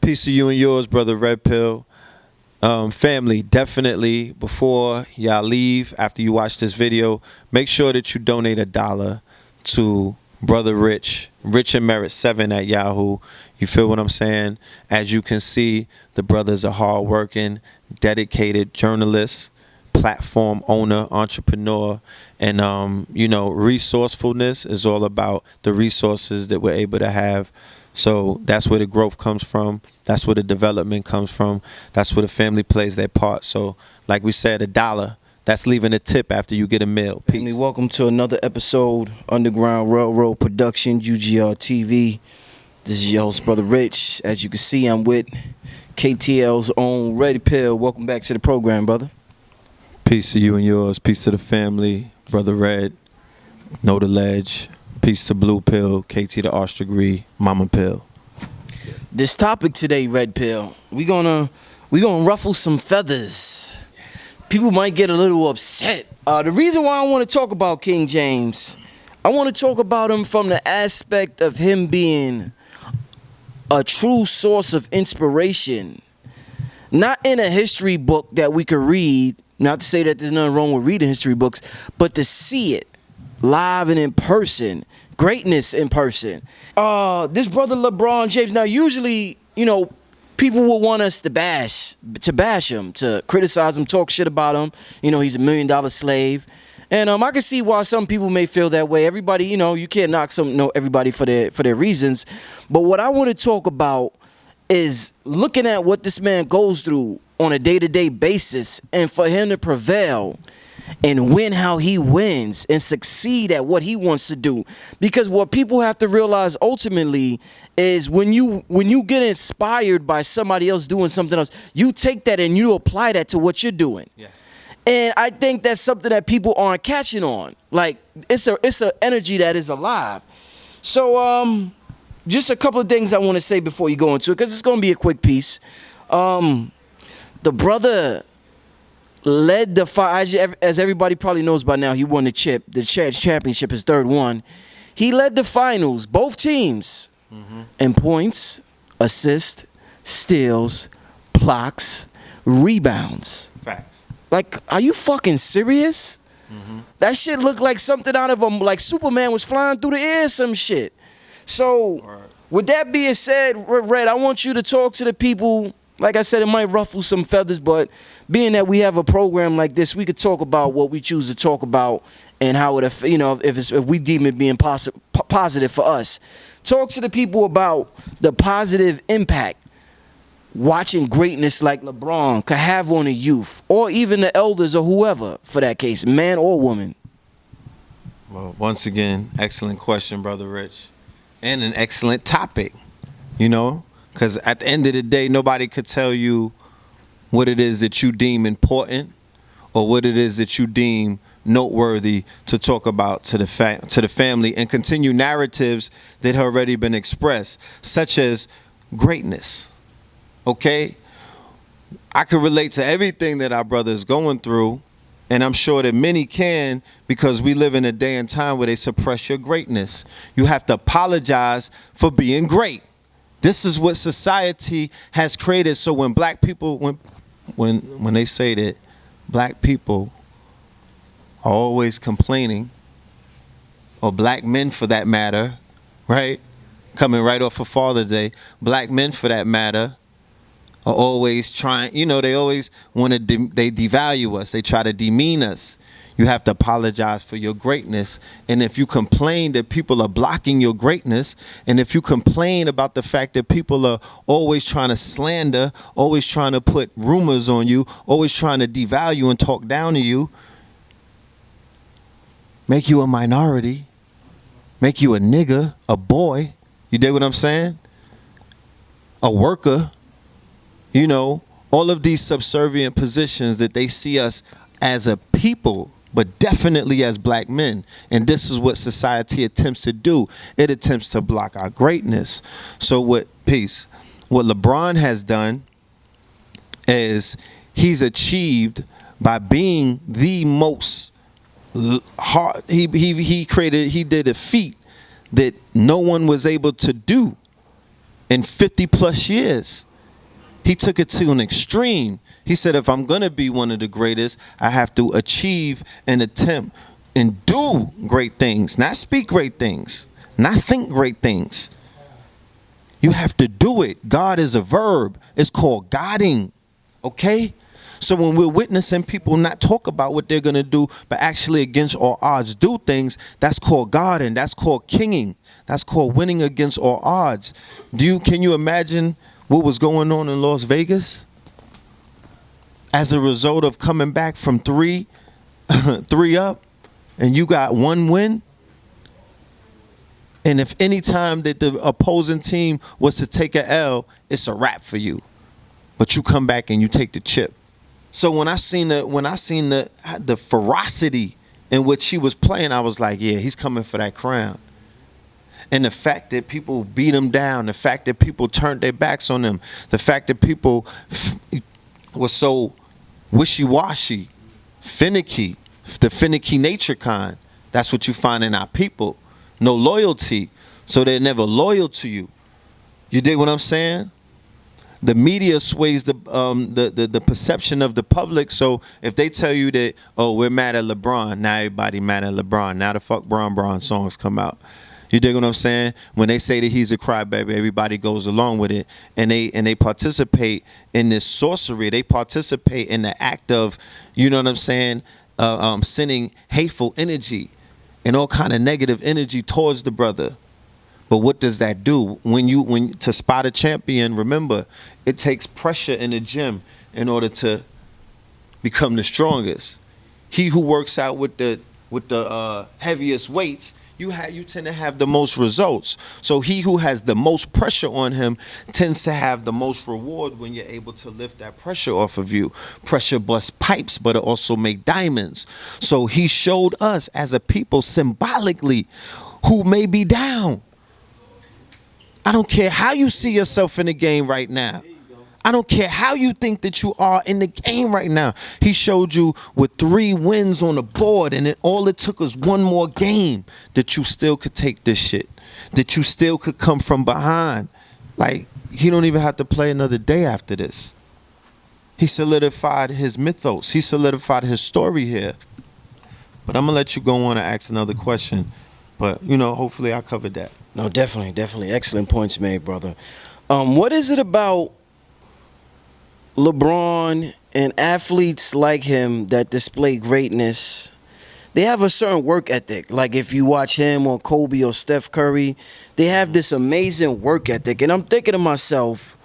Peace to you and yours, brother Red Pill. Family, definitely before y'all leave, after you watch this video, make sure that you donate $1 to Brother Rich and Merit 7 at Yahoo. You feel what I'm saying? As you can see, the brother's a hard-working, dedicated journalist, platform owner, entrepreneur, and resourcefulness is all about the resources that we're able to have. So that's where the growth comes from. That's where the development comes from. That's where the family plays their part. So like we said, $1, that's leaving a tip after you get a meal. Peace. Family, welcome to another episode, Underground Railroad Production, UGR TV. This is your host, Brother Rich. As you can see, I'm with KTL's own Red Pill. Welcome back to the program, brother. Peace to you and yours. Peace to the family. Brother Red, Know the Ledge. Peace to Blue Pill, KT the Arch Degree, Mama Pill. This topic today, Red Pill, we gonna ruffle some feathers. People might get a little upset. The reason why I want to talk about King James, I want to talk about him from the aspect of him being a true source of inspiration. Not in a history book that we could read, not to say that there's nothing wrong with reading history books, but to see it live and in person, greatness in person. This brother LeBron James. Now, usually, people will want us to bash him, to criticize him, talk shit about him. He's $1 million slave, and I can see why some people may feel that way. Everybody, you can't knock everybody for their reasons. But what I want to talk about is looking at what this man goes through on a day-to-day basis, and for him to prevail and win how he wins and succeed at what he wants to do. Because what people have to realize ultimately is when you get inspired by somebody else doing something else, you take that and you apply that to what you're doing. Yes. And I think that's something that people aren't catching on. Like, it's a energy that is alive. So just a couple of things I want to say before you go into it, because it's going to be a quick piece. The brother led the fight, as everybody probably knows by now. He won the championship, his third one. He led the finals, both teams, in points, assists, steals, blocks, rebounds. Facts. Like, are you fucking serious? That shit looked like something out of like Superman was flying through the air, some shit. So, with that being said, Red, I want you to talk to the people. Like I said, it might ruffle some feathers, but being that we have a program like this, we could talk about what we choose to talk about and how it, if we deem it being positive for us. Talk to the people about the positive impact watching greatness like LeBron could have on the youth, or even the elders, or whoever, for that case, man or woman. Well, once again, excellent question, Brother Rich, and an excellent topic, because at the end of the day, nobody could tell you what it is that you deem important or what it is that you deem noteworthy to talk about to the family, and continue narratives that have already been expressed, such as greatness. Okay? I can relate to everything that our brother is going through, and I'm sure that many can, because we live in a day and time where they suppress your greatness. You have to apologize for being great. This is what society has created. So when black people, when they say that black people are always complaining, or black men for that matter, right? Coming right off of Father's Day, black men for that matter are always trying, they always want to, they devalue us. They try to demean us. You have to apologize for your greatness. And if you complain that people are blocking your greatness, and if you complain about the fact that people are always trying to slander, always trying to put rumors on you, always trying to devalue and talk down to you, make you a minority, make you a nigga, a boy, you dig what I'm saying? A worker, all of these subservient positions that they see us as a people, but definitely as black men. And this is what society attempts to do. It attempts to block our greatness. So what LeBron has done is he's achieved by being the most hard. He did a feat that no one was able to do in 50 plus years. He took it to an extreme. He said, if I'm going to be one of the greatest, I have to achieve and attempt and do great things, not speak great things, not think great things. You have to do it. God is a verb. It's called godding. Okay? So when we're witnessing people not talk about what they're going to do, but actually against all odds do things, that's called godding. That's called kinging. That's called winning against all odds. Can you imagine what was going on in Las Vegas as a result of coming back from three up, and you got one win? And if any time that the opposing team was to take a L, it's a wrap for you. But you come back and you take the chip. So when I seen the ferocity in which he was playing, I was like, yeah, he's coming for that crown. And the fact that people beat him down, the fact that people turned their backs on him, the fact that people were so wishy-washy, finicky, the finicky nature kind. That's what you find in our people. No loyalty, so they're never loyal to you. You dig what I'm saying? The media sways the perception of the public. So if they tell you that, oh, we're mad at Lebron, now everybody mad at Lebron. Now the fuck Bron songs come out. You dig what I'm saying? When they say that he's a crybaby, everybody goes along with it, and they participate in this sorcery. They participate in the act of, you know what I'm saying, sending hateful energy and all kind of negative energy towards the brother. But what does that do? When to spot a champion, remember, it takes pressure in the gym in order to become the strongest. He who works out with the heaviest weights, you tend to have the most results. So he who has the most pressure on him tends to have the most reward when you're able to lift that pressure off of you. Pressure busts pipes, but it also make diamonds. So he showed us as a people symbolically who may be down. I don't care how you see yourself in the game right now. I don't care how you think that you are in the game right now. He showed you with 3 wins on the board, and all it took was one more game that you still could take this shit, that you still could come from behind. Like, he don't even have to play another day after this. He solidified his mythos. He solidified his story here. But I'm going to let you go on and ask another question. But, hopefully I covered that. No, definitely. Excellent points made, brother. What is it about LeBron and athletes like him that display greatness? They have a certain work ethic. Like if you watch him or Kobe or Steph Curry, they have this amazing work ethic. And I'm thinking to myself,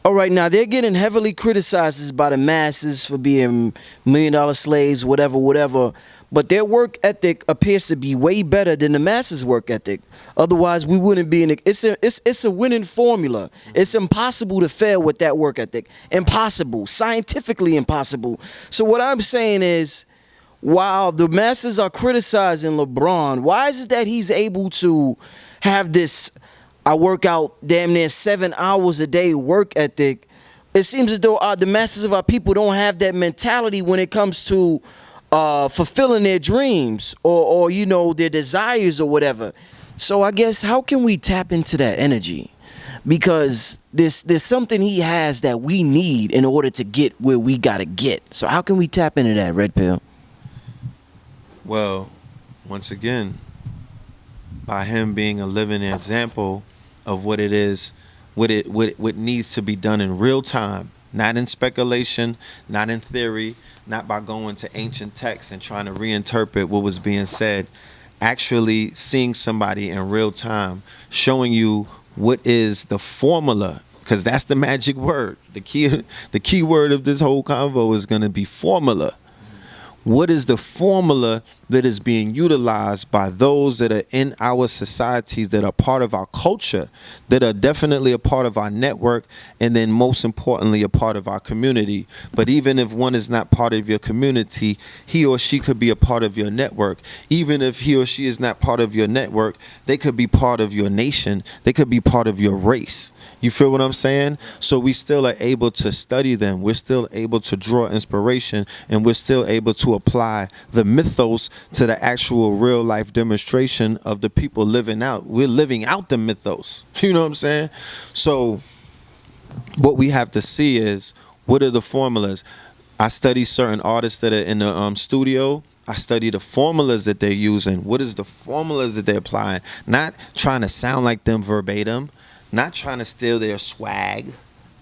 all right, now they're getting heavily criticized by the masses for being $1 million slaves, whatever. But their work ethic appears to be way better than the masses' work ethic. Otherwise, we wouldn't be in it. It's a winning formula. It's impossible to fail with that work ethic. Impossible. Scientifically impossible. So what I'm saying is, while the masses are criticizing LeBron, why is it that he's able to have this, I work out damn near 7 hours a day work ethic? It seems as though the masses of our people don't have that mentality when it comes to fulfilling their dreams or their desires or whatever. So I guess how can we tap into that energy? Because there's something he has that we need in order to get where we gotta get. So how can we tap into that, Red Pill? Well, once again, by him being a living example of what it is, what needs to be done in real time, not in speculation, not in theory, not by going to ancient texts and trying to reinterpret what was being said. Actually seeing somebody in real time, showing you what is the formula, because that's the magic word. The key word of this whole convo is going to be formula. What is the formula that is being utilized by those that are in our societies, that are part of our culture, that are definitely a part of our network, and then most importantly, a part of our community? But even if one is not part of your community, he or she could be a part of your network. Even if he or she is not part of your network, they could be part of your nation. They could be part of your race. You feel what I'm saying? So we still are able to study them. We're still able to draw inspiration, and we're still able to apply the mythos to the actual real life demonstration of the people living out. We're living out the mythos. You know what I'm saying? So what we have to see is, what are the formulas? I study certain artists that are in the studio. I study the formulas that they're using. What is the formulas that they're applying? Not trying to sound like them verbatim, not trying to steal their swag,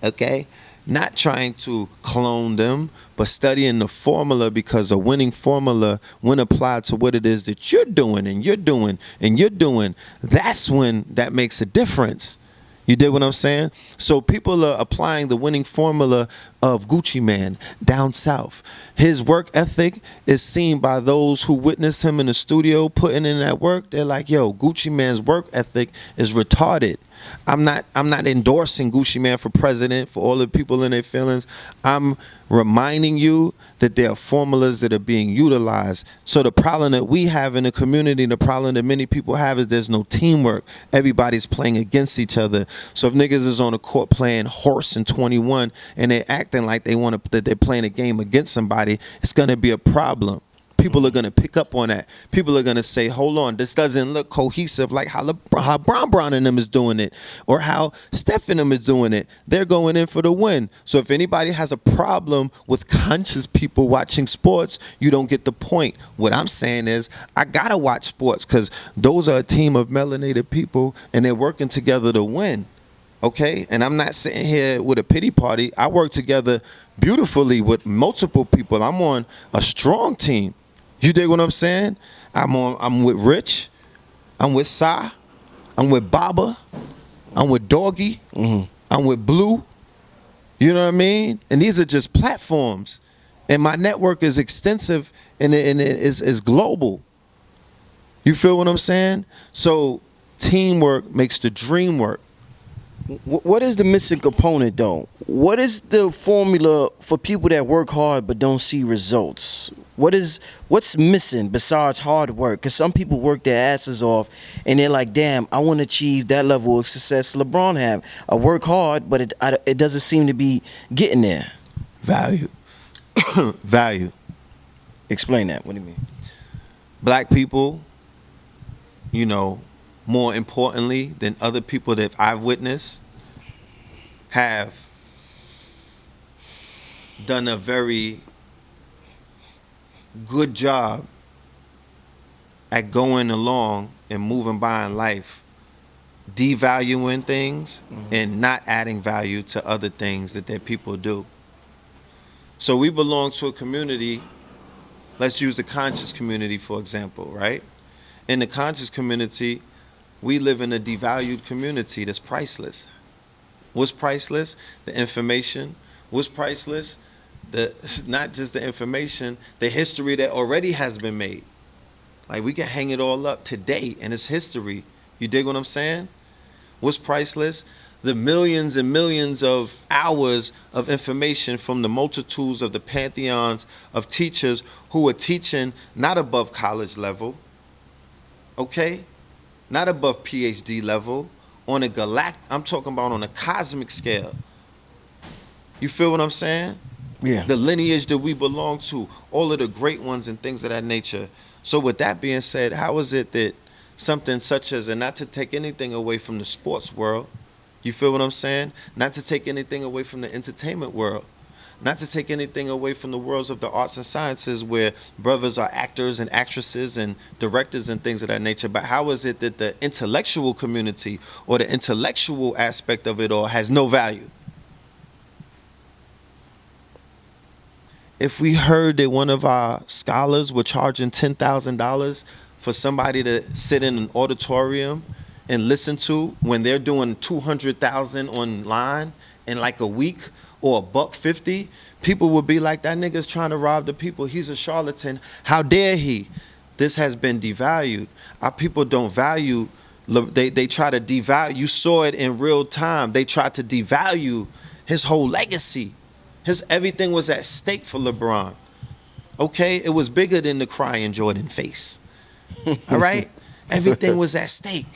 okay? Not trying to clone them, but studying the formula, because a winning formula, when applied to what it is that you're doing and you're doing and you're doing, that's when that makes a difference. You dig what I'm saying? So people are applying the winning formula of Gucci Man down south. His work ethic is seen by those who witnessed him in the studio putting in that work. They're like, yo, Gucci Man's work ethic is retarded. I'm not endorsing Gucci Man for president, for all the people in their feelings. I'm reminding you that there are formulas that are being utilized. So the problem that we have in the community, the problem that many people have, is there's no teamwork. Everybody's playing against each other. So if niggas is on the court playing horse in 21 and they're acting like that they're playing a game against somebody, it's gonna be a problem. People are going to pick up on that. People are going to say, hold on, this doesn't look cohesive like how Brown and them is doing it, or how Steph and them is doing it. They're going in for the win. So if anybody has a problem with conscious people watching sports, you don't get the point. What I'm saying is, I got to watch sports because those are a team of melanated people and they're working together to win. Okay? And I'm not sitting here with a pity party. I work together beautifully with multiple people. I'm on a strong team. You dig what I'm saying? I'm with Rich. I'm with Sa. I'm with Baba. I'm with Doggy. Mm-hmm. I'm with Blue. You know what I mean? And these are just platforms. And my network is extensive and it is global. You feel what I'm saying? So teamwork makes the dream work. What is the missing component, though? What is the formula for people that work hard but don't see results? What's missing besides hard work? Because some people work their asses off and they're like, damn, I want to achieve that level of success LeBron have. I work hard, but it doesn't seem to be getting there. Value. Value. Explain that. What do you mean? Black people, you know, more importantly than other people that I've witnessed, have done a very good job at going along and moving by in life, devaluing things and not adding value to other things that their people do. So we belong to a community. Let's use the conscious community, for example, right? In the conscious community, we live in a devalued community that's priceless. What's priceless? The information. What's priceless? Not just the information, the history that already has been made. Like, we can hang it all up today and it's history. You dig what I'm saying? What's priceless? The millions and millions of hours of information from the multitudes of the pantheons of teachers who are teaching not above college level, okay? Not above PhD level, on a I'm talking about on a cosmic scale. You feel what I'm saying? Yeah. The lineage that we belong to, all of the great ones and things of that nature. So with that being said, how is it that something such as, and not to take anything away from the sports world, you feel what I'm saying? Not to take anything away from the entertainment world, not to take anything away from the worlds of the arts and sciences where brothers are actors and actresses and directors and things of that nature, but how is it that the intellectual community or the intellectual aspect of it all has no value? If we heard that one of our scholars were charging $10,000 for somebody to sit in an auditorium and listen to when they're doing 200,000 online in like a week, or $150, people would be like, that nigga's trying to rob the people. He's a charlatan. How dare he? This has been devalued. Our people don't value. They try to devalue. You saw it in real time. They tried to devalue his whole legacy. His everything was at stake for LeBron. Okay, it was bigger than the crying Jordan face. All right, everything was at stake.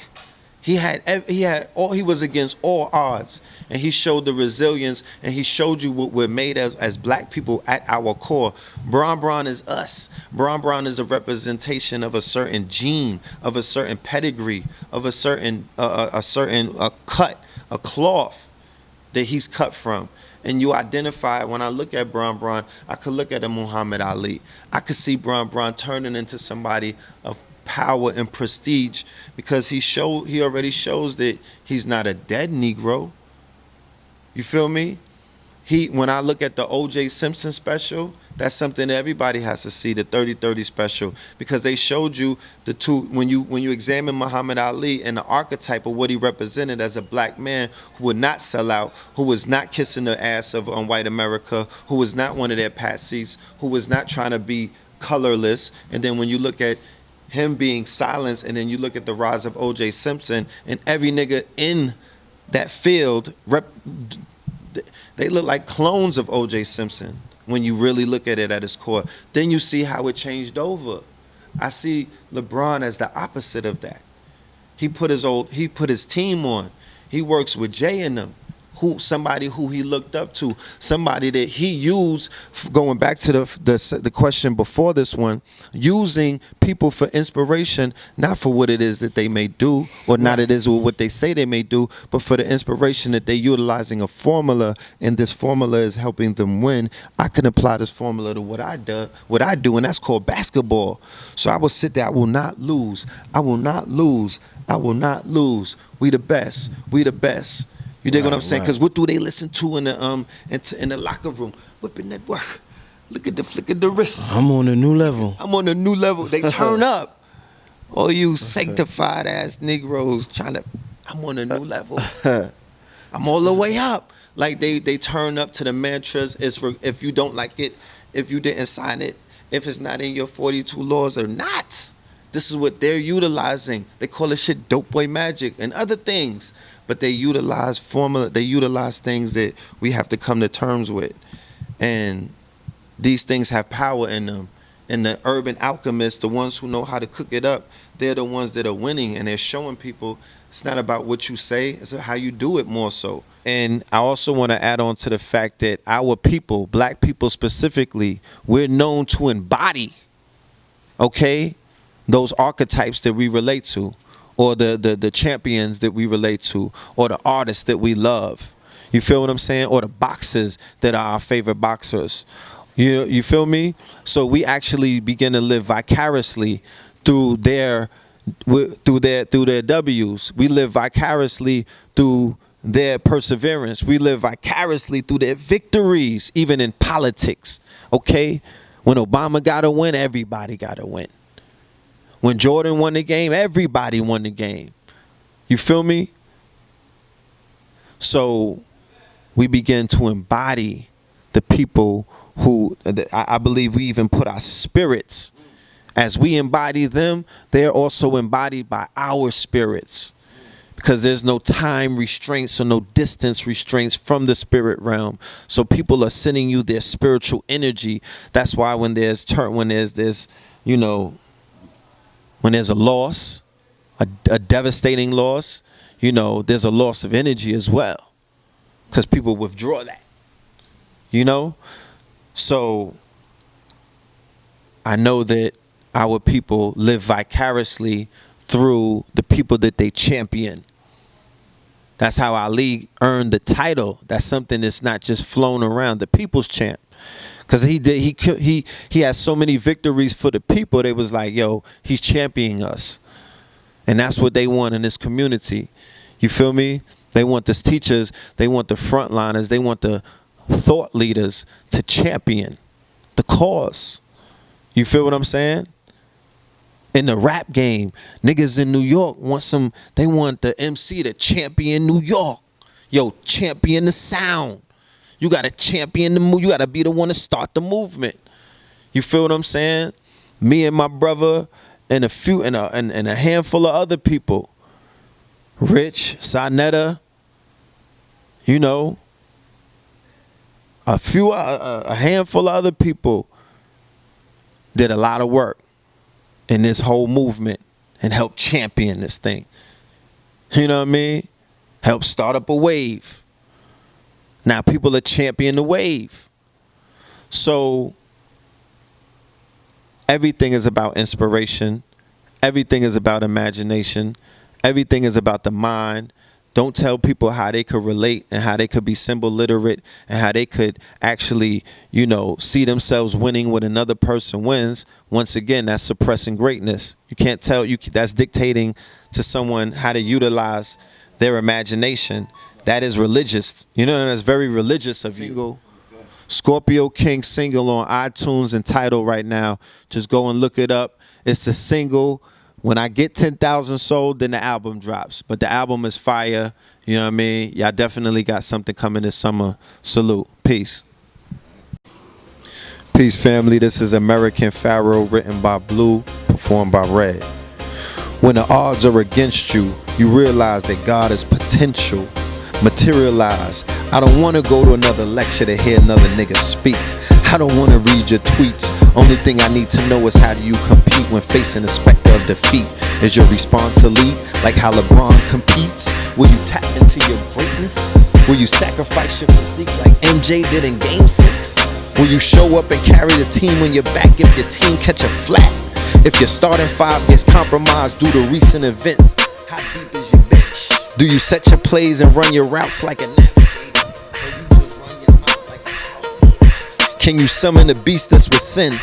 He was against all odds, and he showed the resilience, and he showed you what we're made as black people at our core. Bron is us. Bron is a representation of a certain gene, of a certain pedigree, of a certain cut, a cloth that he's cut from. And you identify, when I look at Bron, I could look at a Muhammad Ali. I could see Bron turning into somebody of power and prestige because he already shows that he's not a dead Negro. You feel me? When I look at the O.J. Simpson special, that's something that everybody has to see, the 30-30 special, because they showed you the two, when you examine Muhammad Ali and the archetype of what he represented as a black man who would not sell out, who was not kissing the ass of white America, who was not one of their patsies, who was not trying to be colorless. And then when you look at him being silenced, and then you look at the rise of O.J. Simpson, and every nigga in that field they look like clones of O.J. Simpson when you really look at it at its core. Then you see how it changed over. I see LeBron as the opposite of that. He put his team on. He works with Jay and them. Somebody who he looked up to, somebody that he used, going back to the question before this one, using people for inspiration, not for what it is that they may do, or not it is what they say they may do, but for the inspiration that they're utilizing a formula, and this formula is helping them win. I can apply this formula to what I do, and that's called basketball. So I will sit there, I will not lose. I will not lose. I will not lose. We the best. We the best. You dig what I'm saying? Because what do they listen to in the locker room? Whipping that work. Look at the flick of the wrist. I'm on a new level. I'm on a new level. They turn up. Oh, you sanctified ass Negroes I'm on a new level. I'm all the way up. Like they turn up to the mantras. If you don't like it, if you didn't sign it, if it's not in your 42 laws or not. This is what they're utilizing. They call it shit dope boy magic and other things. But they utilize formula, they utilize things that we have to come to terms with. And these things have power in them. And the urban alchemists, the ones who know how to cook it up, they're the ones that are winning, and they're showing people it's not about what you say, it's how you do it more so. And I also want to add on to the fact that our people, black people specifically, we're known to embody, okay, those archetypes that we relate to, or the champions that we relate to, or the artists that we love. You feel what I'm saying? Or the boxers that are our favorite boxers. You feel me? So we actually begin to live vicariously through their W's. We live vicariously through their perseverance. We live vicariously through their victories, even in politics. Okay? When Obama got to win, everybody got to win. When Jordan won the game, everybody won the game. You feel me? So we begin to embody the people who, I believe we even put our spirits. As we embody them, they're also embodied by our spirits. Because there's no time restraints or no distance restraints from the spirit realm. So people are sending you their spiritual energy. That's why when there's this, you know, when there's a loss, a devastating loss, you know, there's a loss of energy as well. Because people withdraw that, you know? So I know that our people live vicariously through the people that they champion. That's how Ali earned the title. That's something that's not just flown around. The people's champ. Because he has so many victories for the people. They was like, yo, he's championing us. And that's what they want in this community. You feel me? They want the teachers. They want the frontliners. They want the thought leaders to champion the cause. You feel what I'm saying? In the rap game, niggas in New York they want the MC to champion New York. Yo, champion the sound. You got to champion the move. You got to be the one to start the movement. You feel what I'm saying? Me and my brother and a handful of other people. Rich, Sonetta, you know, a handful of other people did a lot of work in this whole movement and helped champion this thing. You know what I mean? Help start up a wave. Now people are championing the wave. So everything is about inspiration. Everything is about imagination. Everything is about the mind Don't tell people how they could relate and how they could be symbol literate and how they could actually, see themselves winning when another person wins. Once again, that's suppressing greatness. You can't tell you that's dictating to someone how to utilize their imagination. That is religious. That's very religious of you. Scorpio King single on iTunes entitled right now. Just go and look it up. It's the single. When I get 10,000 sold, then the album drops. But the album is fire. You know what I mean? Y'all definitely got something coming this summer. Salute. Peace. Peace, family. This is American Pharaoh, written by Blue, performed by Red. When the odds are against you, you realize that God is potential. Materialize. I don't want to go to another lecture to hear another nigga speak. I don't want to read your tweets. Only thing I need to know is how do you compete when facing the specter of defeat? Is your response elite, like how Lebron competes? Will you tap into your greatness? Will you sacrifice your physique like MJ did in Game 6? Will you show up and carry the team on your back if your team catch a flat? If your starting five gets compromised due to recent events, how deep is your bench? Do you set your plays and run your routes like a navigator? Or you just run your mouth like a alligator? Can you summon the beast that's within?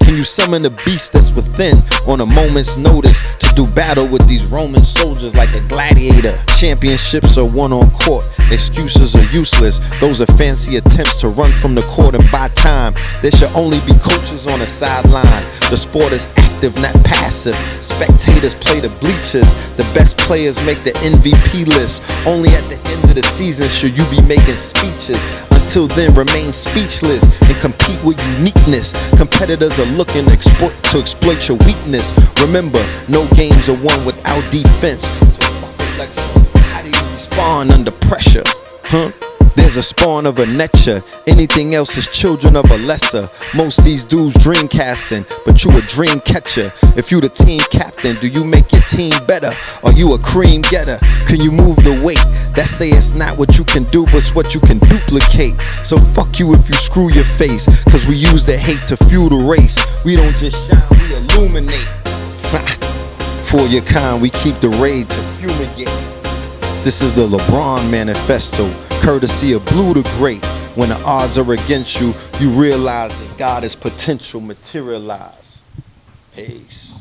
Can you summon the beast that's within on a moment's notice to do battle with these Roman soldiers like a gladiator? Championships are won on court. Excuses are useless. Those are fancy attempts to run from the court and buy time. There should only be coaches on the sideline. The sport is active, not passive. Spectators play the bleachers. The best players make the MVP list. Only at the end of the season should you be making speeches. Until then, remain speechless and compete with uniqueness. Competitors are looking to exploit your weakness. Remember, no games are won without defense. So how do you respond under pressure? There's a spawn of a nature. Anything else is children of a lesser. Most these dudes dream casting, but you a dream catcher. If you the team captain, do you make your team better? Are you a cream getter? Can you move the weight? That say it's not what you can do, but it's what you can duplicate. So fuck you if you screw your face, cause we use the hate to fuel the race. We don't just shine, we illuminate. For your kind, we keep the raid to fumigate. This is the Lebron Manifesto, courtesy of Blue the Great. When the odds are against you, you realize that God is potential materialize. Peace.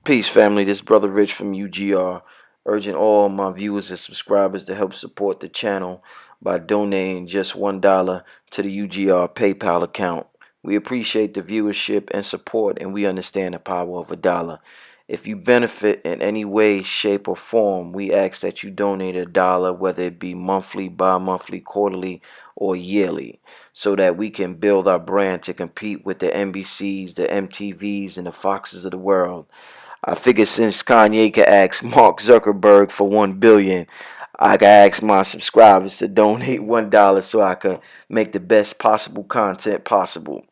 Peace, family. This brother Rich from UGR, urging all my viewers and subscribers to help support the channel by donating just $1 to the UGR PayPal account. We appreciate the viewership and support, and we understand the power of $1. If you benefit in any way, shape, or form, we ask that you donate $1, whether it be monthly, bi-monthly, quarterly, or yearly, so that we can build our brand to compete with the NBCs, the MTVs, and the Foxes of the world. I figured since Kanye could ask Mark Zuckerberg for $1 billion, I could ask my subscribers to donate $1 so I could make the best possible content possible.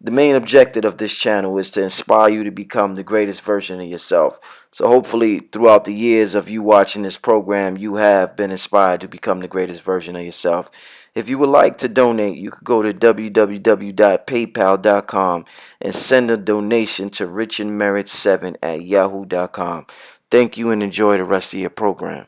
The main objective of this channel is to inspire you to become the greatest version of yourself. So hopefully throughout the years of you watching this program, you have been inspired to become the greatest version of yourself. If you would like to donate, you could go to www.paypal.com and send a donation to richandmerit7@yahoo.com. Thank you and enjoy the rest of your program.